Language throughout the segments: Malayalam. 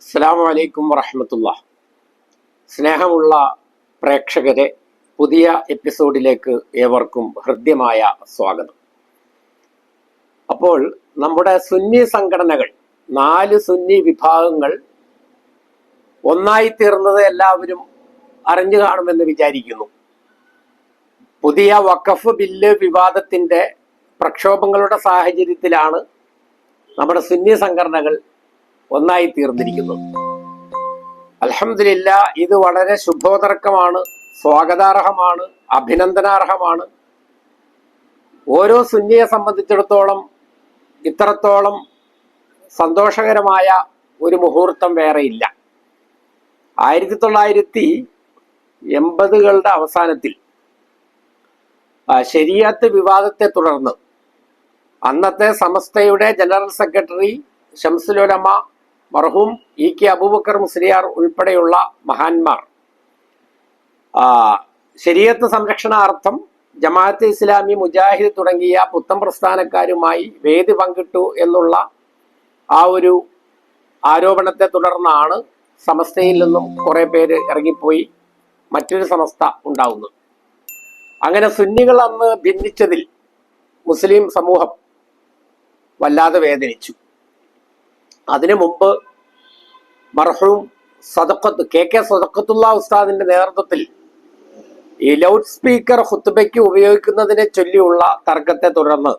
അസ്സലാമു അലൈക്കും വറഹ്മത്തുള്ളാഹി. സ്നേഹമുള്ള പ്രേക്ഷകരെ, പുതിയ എപ്പിസോഡിലേക്ക് ഏവർക്കും ഹൃദ്യമായ സ്വാഗതം. അപ്പോൾ നമ്മുടെ സുന്നി സംഘടനകൾ, 4 സുന്നി വിഭാഗങ്ങൾ ഒന്നായി തീർന്നത് എല്ലാവരും അറിഞ്ഞു കാണുമെന്ന് വിചാരിക്കുന്നു. പുതിയ വഖഫ് ബില്ല് വിവാദത്തിന്റെ പ്രക്ഷോഭങ്ങളുടെ സാഹചര്യത്തിലാണ് നമ്മുടെ സുന്നി സംഘടനകൾ ഒന്നായി തീർന്നിരിക്കുന്നത്. അൽഹംദുലില്ലാ, ഇത് വളരെ ശുഭോദർക്കമാണ്, സ്വാഗതാർഹമാണ്, അഭിനന്ദനാർഹമാണ്. ഓരോ സുന്നിയെ സംബന്ധിച്ചിടത്തോളം ഇത്രത്തോളം സന്തോഷകരമായ ഒരു മുഹൂർത്തം വേറെയില്ല. 1980കളുടെ അവസാനത്തിൽ ശരീഅത്ത് വിവാദത്തെ തുടർന്ന് അന്നത്തെ സമസ്തയുടെ ജനറൽ സെക്രട്ടറി ശംസുൽ ഉലമ മർഹൂം ഇ.കെ. അബൂബക്കർ മുസ്ലിയാർ ഉൾപ്പെടെയുള്ള മഹാന്മാർ ശരീഅത്ത് സംരക്ഷണാർത്ഥം ജമാഅത്തെ ഇസ്ലാമി, മുജാഹിദ് തുടങ്ങിയ പുത്തൻ പ്രസ്ഥാനക്കാരുമായി വേദി പങ്കിട്ടു എന്നുള്ള ആ ഒരു ആരോപണത്തെ തുടർന്നാണ് സമസ്തയിൽ നിന്നും കുറെ പേര് ഇറങ്ങിപ്പോയി മറ്റൊരു സമസ്ത ഉണ്ടാവുന്നത്. അങ്ങനെ സുന്നികൾ അന്ന് ഭിന്നിച്ചതിൽ മുസ്ലിം സമൂഹം വല്ലാതെ വേദനിച്ചു. അതിനു മുമ്പ് മർഹൂം കെ സദഖത്തുള്ള ഉസ്താദിന്റെ നേതൃത്വത്തിൽ ഈ ലൗഡ് സ്പീക്കർ ഖുത്ബയ്ക്ക് ഉപയോഗിക്കുന്നതിനെ ചൊല്ലിയുള്ള തർക്കത്തെ തുടർന്ന്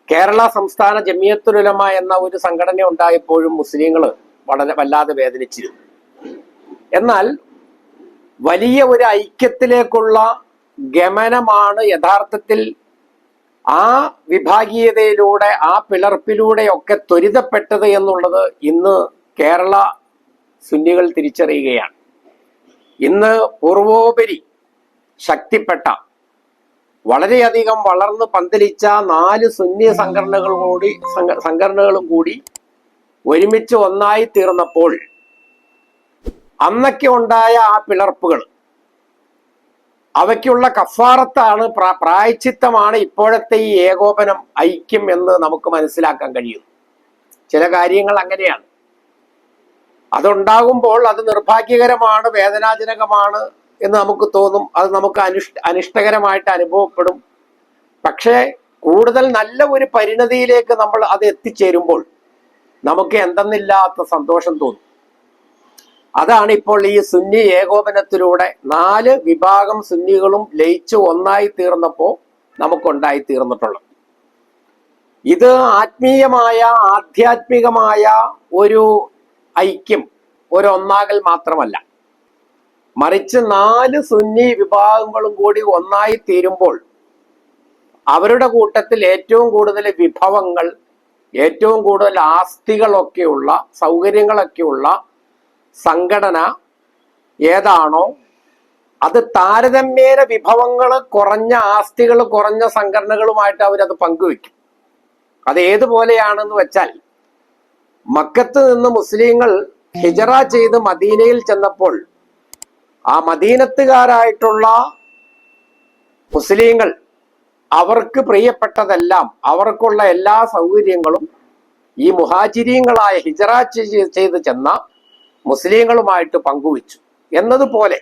കേരള സംസ്ഥാന ജമിയത്തുൽ ഉലമ എന്ന ഒരു സംഘടന ഉണ്ടായപ്പോഴും മുസ്ലിങ്ങൾ വല്ലാതെ വേദനിച്ചിരുന്നു. എന്നാൽ വലിയ ഒരു ഐക്യത്തിലേക്കുള്ള ഗമനമാണ് യഥാർത്ഥത്തിൽ ആ വിഭാഗീയതയിലൂടെ, ആ പിളർപ്പിലൂടെയൊക്കെ ത്വരിതപ്പെട്ടത് എന്നുള്ളത് ഇന്ന് കേരള സുന്നികൾ തിരിച്ചറിയുകയാണ്. ഇന്ന് പൂർവോപരി ശക്തിപ്പെട്ട, വളരെയധികം വളർന്ന് പന്തലിച്ച 4 സുന്നി സംഘടനകളും കൂടി ഒരുമിച്ച് ഒന്നായി തീർന്നപ്പോൾ അന്നൊക്കെ ഉണ്ടായ ആ പിളർപ്പുകൾ, അവയ്ക്കുള്ള കഫാറത്താണ്, പ്രായച്ചിത്തമാണ് ഇപ്പോഴത്തെ ഈ ഏകോപനം, ഐക്യം എന്ന് നമുക്ക് മനസ്സിലാക്കാൻ കഴിയും. ചില കാര്യങ്ങൾ അങ്ങനെയാണ്. അതുണ്ടാകുമ്പോൾ അത് നിർഭാഗ്യകരമാണ്, വേദനാജനകമാണ് എന്ന് നമുക്ക് തോന്നും. അത് നമുക്ക് അനിഷ്ടകരമായിട്ട് അനുഭവപ്പെടും. പക്ഷേ കൂടുതൽ നല്ല ഒരു പരിണതിയിലേക്ക് നമ്മൾ അത് എത്തിച്ചേരുമ്പോൾ നമുക്ക് എന്തെന്നില്ലാത്ത സന്തോഷം തോന്നും. അതാണ് ഇപ്പോൾ ഈ സുന്നി ഏകോപനത്തിലൂടെ 4 വിഭാഗം സുന്നികളും ലയിച്ച് ഒന്നായി തീർന്നപ്പോൾ നമുക്കുണ്ടായി തീർന്നിട്ടുള്ളത്. ഇത് ആത്മീയമായ, ആധ്യാത്മികമായ ഒരു ഐക്യം, ഒരു ഒന്നാകൽ മാത്രമല്ല, മറിച്ച് 4 സുന്നി വിഭാഗങ്ങളും കൂടി ഒന്നായി തീരുമ്പോൾ അവരുടെ കൂട്ടത്തിൽ ഏറ്റവും കൂടുതൽ വിഭവങ്ങൾ, ഏറ്റവും കൂടുതൽ ആസ്തികളൊക്കെയുള്ള, സൗകര്യങ്ങളൊക്കെയുള്ള സംഘടന ഏതാണോ അത് താരതമ്യേന വിഭവങ്ങൾ കുറഞ്ഞ, ആസ്തികൾ കുറഞ്ഞ സംഘടനകളുമായിട്ട് അവരത് പങ്കുവെക്കും. അത് ഏതുപോലെയാണെന്ന് വെച്ചാൽ, മക്കത്ത് നിന്ന് മുസ്ലിങ്ങൾ ഹിജറ ചെയ്ത് മദീനയിൽ ചെന്നപ്പോൾ ആ മദീനത്തുകാരായിട്ടുള്ള മുസ്ലിങ്ങൾ അവർക്ക് പ്രിയപ്പെട്ടതെല്ലാം, അവർക്കുള്ള എല്ലാ സൗകര്യങ്ങളും ഈ മുഹാജിരീങ്ങളായ ഹിജറ ചെയ്ത് ചെന്ന മുസ്ലിങ്ങളുമായിട്ട് പങ്കുവച്ചു. എന്നതുപോലെ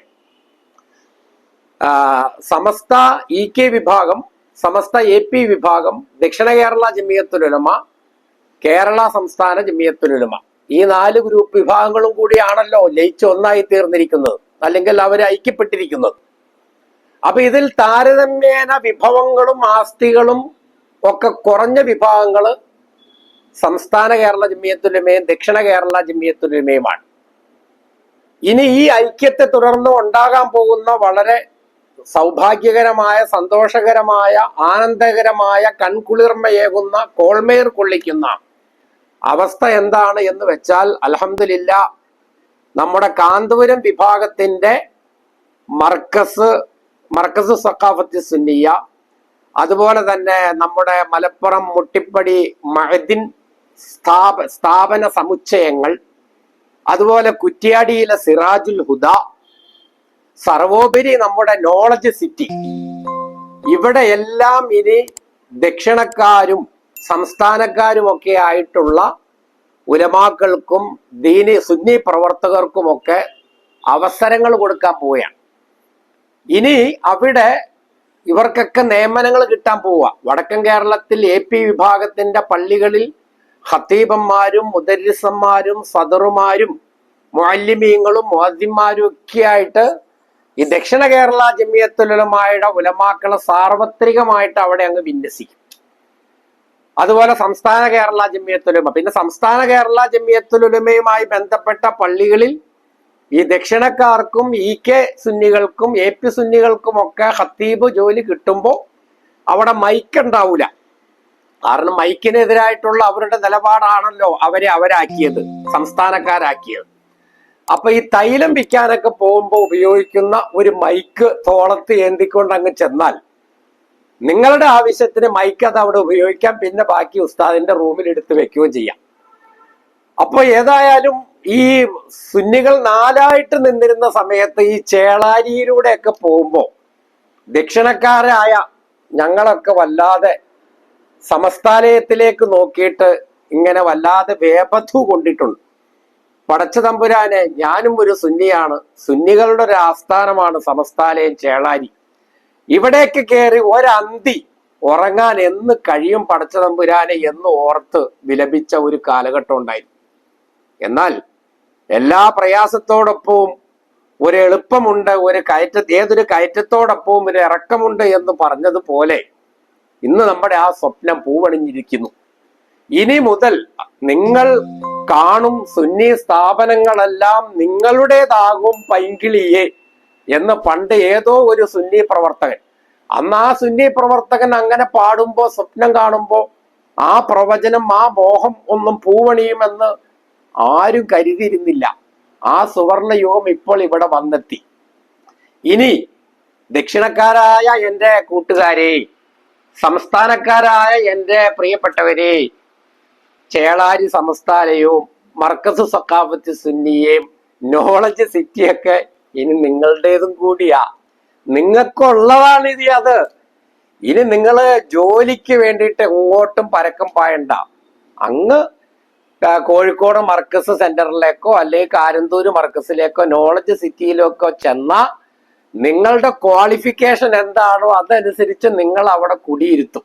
സമസ്ത ഇ.കെ. വിഭാഗം, സമസ്ത AP വിഭാഗം, ദക്ഷിണ കേരള ജമിയത്തുൽ ഉലമ, കേരള സംസ്ഥാന ജമിയത്തുൽ ഉലമ, ഈ 4 ഗ്രൂപ്പ് വിഭാഗങ്ങളും കൂടിയാണല്ലോ ലയിച്ച് ഒന്നായി തീർന്നിരിക്കുന്നത്, അല്ലെങ്കിൽ അവർ ഐക്യപ്പെട്ടിരിക്കുന്നത്. അപ്പൊ ഇതിൽ താരതമ്യേന വിഭവങ്ങളും ആസ്തികളും ഒക്കെ കുറഞ്ഞ വിഭാഗങ്ങൾ സംസ്ഥാന കേരള ജമിയത്തുൽ ഉലമയും ദക്ഷിണ കേരള ജമിയത്തുൽ ഉലമയുമാണ്. ഇനി ഈ ഐക്യത്തെ തുടർന്ന് ഉണ്ടാകാൻ പോകുന്ന വളരെ സൗഭാഗ്യകരമായ, സന്തോഷകരമായ, ആനന്ദകരമായ, കൺകുളിർമയേകുന്ന, കോൾമേർ കൊള്ളിക്കുന്ന അവസ്ഥ എന്താണ് എന്ന് വെച്ചാൽ, അൽഹംദുലില്ലാ, നമ്മുടെ കാന്തപുരം വിഭാഗത്തിന്റെ മർക്കസ് സഖാഫത്ത് സുന്നിയ, അതുപോലെ തന്നെ നമ്മുടെ മലപ്പുറം മുട്ടിപ്പടി മഅദിൻ സ്ഥാപന സമുച്ചയങ്ങൾ, അതുപോലെ കുറ്റ്യാടിയിലെ സിറാജുൽ ഹുദ, സർവോപരി നമ്മുടെ നോളജ് സിറ്റി, ഇവിടെ എല്ലാം ഇനി ദക്ഷിണക്കാരും സംസ്ഥാനക്കാരുമൊക്കെ ആയിട്ടുള്ള ഉലമാക്കൾക്കും സുന്നി പ്രവർത്തകർക്കുമൊക്കെ അവസരങ്ങൾ കൊടുക്കാൻ പോവുകയാണ്. ഇനി അവിടെ ഇവർക്കൊക്കെ നിയമനങ്ങൾ കിട്ടാൻ പോവുക. വടക്കൻ കേരളത്തിൽ AP വിഭാഗത്തിന്റെ പള്ളികളിൽ ഖത്തീബന്മാരും മുദരിസന്മാരും സദറുമാരും മുഅല്ലിമീങ്ങളും മുഅദ്ദിന്മാരും ഒക്കെ ആയിട്ട് ഈ ദക്ഷിണ കേരള ജമിയത്തുൽ ഉലമായുടെ ഉലമാക്കളെ സാർവത്രികമായിട്ട് അവിടെ അങ്ങ് വിന്യസിക്കും. അതുപോലെ സംസ്ഥാന കേരള ജമിയത്തുൽ ഉലമ, പിന്നെ സംസ്ഥാന കേരള ജമിയത്തുൽ ഉലമയുമായി ബന്ധപ്പെട്ട പള്ളികളിൽ ഈ ദക്ഷിണക്കാർക്കും EK സുന്നികൾക്കും AP സുന്നികൾക്കും ഒക്കെ ഖത്തീബ് ജോലി കിട്ടുമ്പോൾ അവിടെ മൈക്ക് ഉണ്ടാവൂല. കാരണം മൈക്കിനെതിരായിട്ടുള്ള അവരുടെ നിലപാടാണല്ലോ അവരാക്കിയത്, സംസ്ഥാനക്കാരാക്കിയത്. അപ്പൊ ഈ തൈലം വിൽക്കാനൊക്കെ പോകുമ്പോൾ ഉപയോഗിക്കുന്ന ഒരു മൈക്ക് തോളത്ത് ഏന്തിക്കൊണ്ട് അങ്ങ് ചെന്നാൽ നിങ്ങളുടെ ആവശ്യത്തിന് മൈക്ക് അത് അവിടെ ഉപയോഗിക്കാം, പിന്നെ ബാക്കി ഉസ്താദിന്റെ റൂമിൽ എടുത്ത് വെക്കുകയും ചെയ്യാം. അപ്പൊ ഏതായാലും ഈ സുന്നികൾ 4ആയിട്ട് നിന്നിരുന്ന സമയത്ത് ഈ ചേളാരിയിലൂടെയൊക്കെ പോകുമ്പോ ദക്ഷിണക്കാരായ ഞങ്ങളൊക്കെ വല്ലാതെ സമസ്താലയത്തിലേക്ക് നോക്കിയിട്ട് ഇങ്ങനെ വല്ലാതെ വേപഥു കൊണ്ടിട്ടുണ്ട്. പടച്ച തമ്പുരാനെ, ഞാനും ഒരു സുന്നിയാണ്, സുന്നികളുടെ ഒരു ആസ്ഥാനമാണ് സമസ്താലയം ചേളാരി. ഇവിടേക്ക് കയറി ഒരന്തി ഉറങ്ങാൻ എന്ന് കഴിയും പടച്ച തമ്പുരാനെ എന്ന് ഓർത്ത് വിലപിച്ച ഒരു കാലഘട്ടം ഉണ്ടായിരുന്നു. എന്നാൽ എല്ലാ പ്രയാസത്തോടൊപ്പവും ഒരു എളുപ്പമുണ്ട്, ഏതൊരു കയറ്റത്തോടൊപ്പവും ഒരു ഇറക്കമുണ്ട് എന്ന് പറഞ്ഞതുപോലെ ഇന്ന് നമ്മുടെ ആ സ്വപ്നം പൂവണിഞ്ഞിരിക്കുന്നു. ഇനി മുതൽ നിങ്ങൾ കാണും സുന്നി സ്ഥാപനങ്ങളെല്ലാം നിങ്ങളുടേതാകും പൈങ്കിളിയെ എന്ന് പണ്ട് ഏതോ ഒരു സുന്നി പ്രവർത്തകൻ, അന്ന് ആ സുന്നി പ്രവർത്തകൻ അങ്ങനെ പാടുമ്പോ സ്വപ്നം കാണുമ്പോ ആ പ്രവചനം, ആ മോഹം ഒന്നും പൂവണിയുമെന്ന് ആരും കരുതിയിരുന്നില്ല. ആ സുവർണ യുഗം ഇപ്പോൾ ഇവിടെ വന്നെത്തി. ഇനി ദക്ഷിണക്കാരായ എൻ്റെ കൂട്ടുകാരെ, സംസ്ഥാനക്കാരായ എൻ്റെ പ്രിയപ്പെട്ടവരെ, ചേളാരി സമസ്താലയവും മർക്കസ് സഖാഫത്ത് സുന്നിയെയും നോളജ് സിറ്റിയൊക്കെ ഇനി നിങ്ങളുടേതും കൂടിയാ, നിങ്ങൾക്കുള്ളതാണ് ഇത്. അത് ഇനി നിങ്ങള് ജോലിക്ക് വേണ്ടിയിട്ട് എങ്ങോട്ടും പരക്കം പായണ്ട. അങ്ങ് കോഴിക്കോട് മർക്കസ് സെന്ററിലേക്കോ അല്ലെങ്കിൽ കാരന്തൂര് മർക്കസിലേക്കോ നോളജ് സിറ്റിയിലേക്കോ ചെന്ന നിങ്ങളുടെ ക്വാളിഫിക്കേഷൻ എന്താണോ അതനുസരിച്ച് നിങ്ങൾ അവിടെ കുടിയിരുത്തും.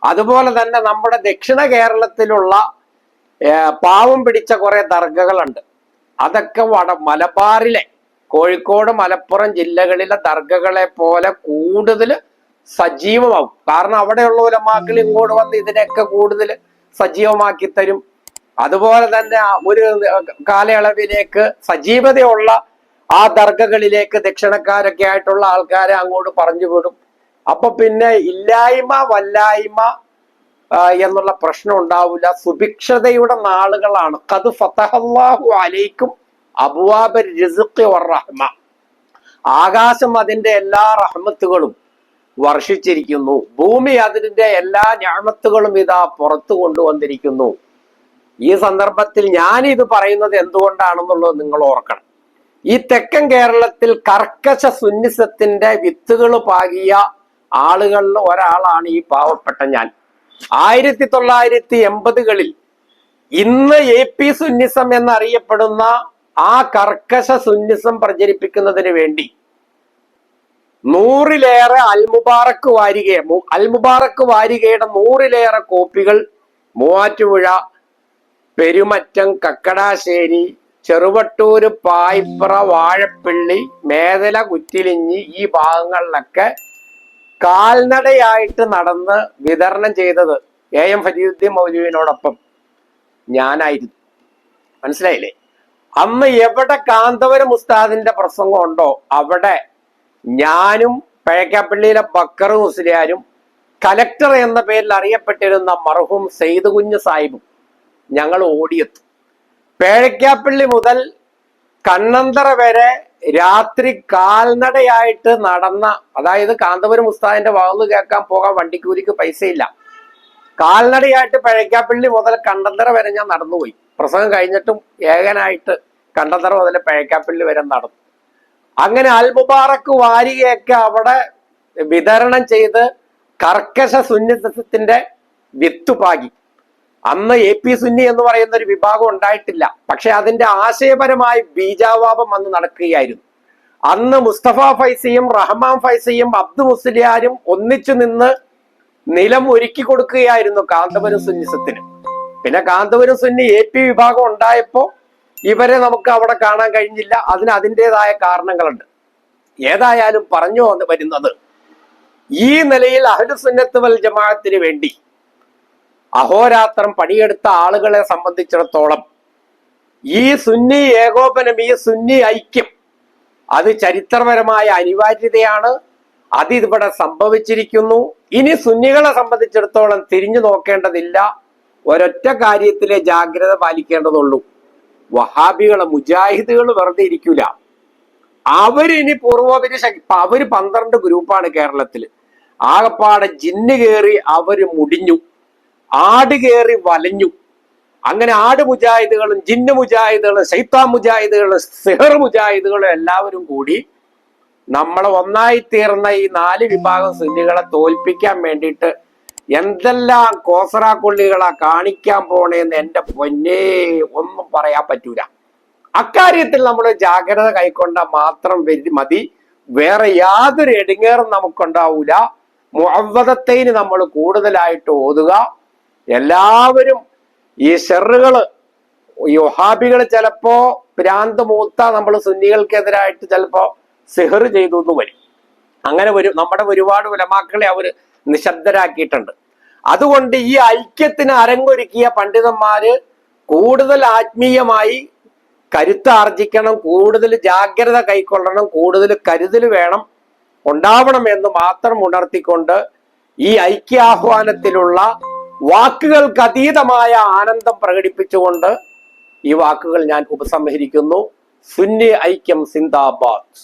അതുപോലെ തന്നെ നമ്മുടെ ദക്ഷിണ കേരളത്തിലുള്ള പാവം പിടിച്ച കുറെ ദർഗകളുണ്ട്. അതൊക്കെ മലബാറിലെ കോഴിക്കോട് മലപ്പുറം ജില്ലകളിലെ ദർഗകളെ പോലെ കൂടുതൽ സജീവമാവും. കാരണം അവിടെയുള്ള ഉലമാക്കൾ ഇങ്ങോട്ട് വന്ന് ഇതിനെയൊക്കെ കൂടുതൽ സജീവമാക്കി തരും. അതുപോലെ തന്നെ ഒരു കാലയളവിലേക്ക് സജീവതയുള്ള ആ ദർഗകളിലേക്ക് ദക്ഷിണക്കാരൊക്കെ ആയിട്ടുള്ള ആൾക്കാരെ അങ്ങോട്ട് പറഞ്ഞു വിടും. അപ്പൊ പിന്നെ ഇല്ലായ്മ വല്ലായ്മ എന്നുള്ള പ്രശ്നം ഉണ്ടാവില്ല. സുഭിക്ഷതയുടെ നാളുകളാണ്. ഖദ് ഫതഹല്ലാഹു അലൈക്കും അബ്വാബ റിസ്ഖി വറഹ്മ. ആകാശം അതിന്റെ എല്ലാ റഹ്മത്തുകളും വർഷിച്ചിരിക്കുന്നു, ഭൂമി അതിന്റെ എല്ലാ നിഅമത്തുകളും ഇതാ പുറത്തു കൊണ്ടുവന്നിരിക്കുന്നു. ഈ സന്ദർഭത്തിൽ ഞാൻ ഇത് പറയുന്നത് എന്തുകൊണ്ടാണെന്നുള്ളത് നിങ്ങൾ ഓർക്കണം. ഈ തെക്കൻ കേരളത്തിൽ കർക്കശ സുന്നിസത്തിന്റെ വിത്തുകൾ പാകിയ ആളുകളിൽ ഒരാളാണ് ഈ പാവപ്പെട്ട ഞാൻ. 1980കളിൽ ഇന്ന് AP സുന്നിസം എന്നറിയപ്പെടുന്ന ആ കർക്കശ സുന്നിസം പ്രചരിപ്പിക്കുന്നതിന് വേണ്ടി 100ലേറെ അൽമുബാറക്ക് വാരികയുടെ 100ലേറെ കോപ്പികൾ മൂവാറ്റുപുഴ, പെരുമറ്റം, കക്കടാശ്ശേരി, ചെറുവട്ടൂര്, പായിപ്ര, വാഴപ്പിള്ളി, മേദല, കുറ്റിലിഞ്ഞി ഈ ഭാഗങ്ങളിലൊക്കെ കാൽനടയായിട്ട് നടന്ന് വിതരണം ചെയ്തത് AM ഫരീദുദ്ദീൻ മൗലവിയോടൊപ്പം ഞാനായിരുന്നു. മനസ്സിലായില്ലേ? അന്ന് എവിടെ കാന്തപുരം ഉസ്താദിന്റെ പ്രസംഗം ഉണ്ടോ അവിടെ ഞാനും പഴക്കാപ്പള്ളിയിലെ ബക്കർ മുസ്ലിയാരും കലക്ടർ എന്ന പേരിൽ അറിയപ്പെട്ടിരുന്ന മർഹൂം സെയ്ദ് കുഞ്ഞ് സാഹിബും ഞങ്ങൾ ഓടിയെത്തും. പേഴക്കാപ്പള്ളി മുതൽ കണ്ണന്തറ വരെ രാത്രി കാൽനടയായിട്ട് നടന്ന, അതായത് കാന്തപുരം ഉസ്താദിന്റെ വാള് കേൾക്കാൻ പോകാൻ വണ്ടിക്കൂലിക്ക് പൈസയില്ല. കാൽനടയായിട്ട് പഴക്കാപ്പള്ളി മുതൽ കണ്ണന്തറ വരെ ഞാൻ നടന്നുപോയി. പ്രസംഗം കഴിഞ്ഞിട്ടും ഏകനായിട്ട് കണ്ണന്തറ മുതൽ പഴക്കാപ്പള്ളി വരെ നടന്നു. അങ്ങനെ അൽമുബാറക്ക് വാരികയൊക്കെ അവിടെ വിതരണം ചെയ്ത് കർക്കശ സുന്നിസത്തിന്റെ വിത്തുപാകി. അന്ന് AP സുന്നി എന്ന് പറയുന്ന ഒരു വിഭാഗം ഉണ്ടായിട്ടില്ല. പക്ഷെ അതിന്റെ ആശയപരമായ ബീജാവാപം അന്ന് നടക്കുകയായിരുന്നു. അന്ന് മുസ്തഫ ഫൈസിയും റഹ്മാൻ ഫൈസിയും അബ്ദു മുസ്ലിയാരും ഒന്നിച്ചു നിന്ന് നിലം ഒരുക്കി കൊടുക്കുകയായിരുന്നു കാന്തപുരം സുന്നിസത്തിന്. പിന്നെ കാന്തപുരം സുന്നി AP വിഭാഗം ഉണ്ടായപ്പോ ഇവരെ നമുക്ക് അവിടെ കാണാൻ കഴിഞ്ഞില്ല. അതിന് അതിൻ്റെതായ കാരണങ്ങളുണ്ട്. ഏതായാലും പറഞ്ഞു വരുന്നത്, ഈ നിലയിൽ അഹ്ലുസുന്നത്ത് വൽ ജമാഅത്തിന് വേണ്ടി അഹോരാത്രം പണിയെടുത്ത ആളുകളെ സംബന്ധിച്ചിടത്തോളം ഈ സുന്നി ഏകോപനം, ഈ സുന്നി ഐക്യം അത് ചരിത്രപരമായ അനിവാര്യതയാണ്. അത് ഇവിടെ സംഭവിച്ചിരിക്കുന്നു. ഇനി സുന്നികളെ സംബന്ധിച്ചിടത്തോളം തിരിഞ്ഞു നോക്കേണ്ടതില്ല. ഒരൊറ്റ കാര്യത്തിലെ ജാഗ്രത പാലിക്കേണ്ടതുള്ളൂ. വഹാബികളെ മുജാഹിദുകൾ വെറുതെ ഇരിക്കൂല. അവരിനി പൂർവ്വപരി അവര് 12 ഗ്രൂപ്പാണ് കേരളത്തില്. ആകപ്പാടെ ജിന്ന് കയറി അവര് മുടിഞ്ഞു, ആട് കയറി വലഞ്ഞു. അങ്ങനെ ആട് മുജാഹിദുകളും ജിന്ന് മുജാഹിദുകളും ശൈത്താൻ മുജാഹിദുകളും സിഹർ മുജാഹിദുകളും എല്ലാവരും കൂടി നമ്മളെ ഒന്നായി തീർന്ന ഈ 4 വിഭാഗം സുന്നികളെ തോൽപ്പിക്കാൻ വേണ്ടിയിട്ട് എന്തെല്ലാം കോസറാക്കൊള്ളികളാ കാണിക്കാൻ പോണേന്ന് എന്റെ പൊന്നേ ഒന്നും പറയാൻ പറ്റൂല. അക്കാര്യത്തിൽ നമ്മൾ ജാഗ്രത കൈക്കൊണ്ട മാത്രം മതി. വേറെ യാതൊരു ഇടുങ്ങേറും നമുക്കുണ്ടാവൂല. മുഅവ്വദത്തൈന് നമ്മൾ കൂടുതലായിട്ട് ഓതുക. എല്ലാവരും ഈ ഷെറുകള്, ഈ വഹാബികൾ ചിലപ്പോ ഭ്രാന്ത് മൂത്ത നമ്മൾ സുന്നികൾക്കെതിരായിട്ട് ചിലപ്പോ സിഹർ ചെയ്തു എന്ന് വരും. അങ്ങനെ നമ്മുടെ ഒരുപാട് ഉലമാക്കളെ അവർ നിശബ്ദരാക്കിയിട്ടുണ്ട്. അതുകൊണ്ട് ഈ ഐക്യത്തിന് അരങ്ങൊരുക്കിയ പണ്ഡിതന്മാര് കൂടുതൽ ആത്മീയമായി കരുത്താർജിക്കണം, കൂടുതൽ ജാഗ്രത കൈക്കൊള്ളണം, കൂടുതൽ കരുതൽ ഉണ്ടാവണം എന്ന് മാത്രം ഉണർത്തിക്കൊണ്ട് ഈ ഐക്യാഹ്വാനത്തിലുള്ള വാക്കുകൾക്ക് അതീതമായ ആനന്ദം പ്രകടിപ്പിച്ചുകൊണ്ട് ഈ വാക്കുകൾ ഞാൻ ഉപസംഹരിക്കുന്നു. സുന്നി ഐക്യം സിന്ദാബാദ്.